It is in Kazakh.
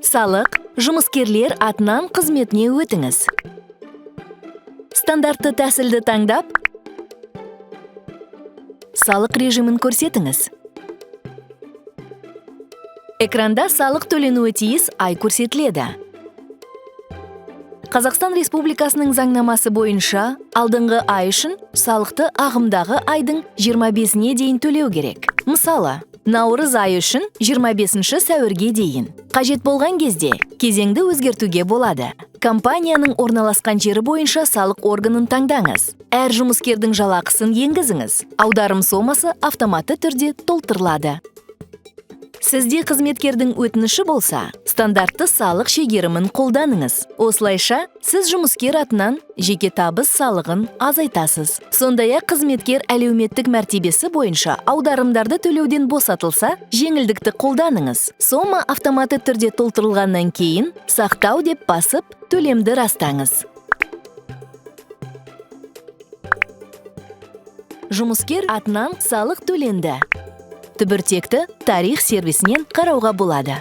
Салық, жұмыскерлер атынан қызметіне өтіңіз. Стандартты тәсілді таңдап, салық режимін көрсетіңіз. Экранда салық төленуі тиіс ай көрсетіледі. Қазақстан Республикасының заңнамасы бойынша алдыңғы ай үшін салықты ағымдағы айдың 25-не дейін төлеу керек. Мысалы, наурыз айы үшін 25 сәуірге дейін. Қажет болған кезде кезеңді өзгертуге болады. Компанияның орналасқан жері бойынша салық органын таңдаңыз. Әр жұмыскердің жалақысын енгізіңіз. Аударым сомасы автоматты түрде толтырылады. Сізде қызметкердің өтініші болса, стандартты салық шегерімін қолданыңыз. Осылайша, сіз жұмыскер атынан жеке табыс салығын азайтасыз. Сондай-ақ қызметкер әлеуметтік мәртебесі бойынша аударымдарды төлеуден босатылса, жеңілдікті қолданыңыз. Сома автоматты түрде толтырылғаннан кейін, сақтау деп басып, төлемді растаңыз. Жұмыскер атынан салық төленді. Түбіртекті тарих сервисінен қарауға болады.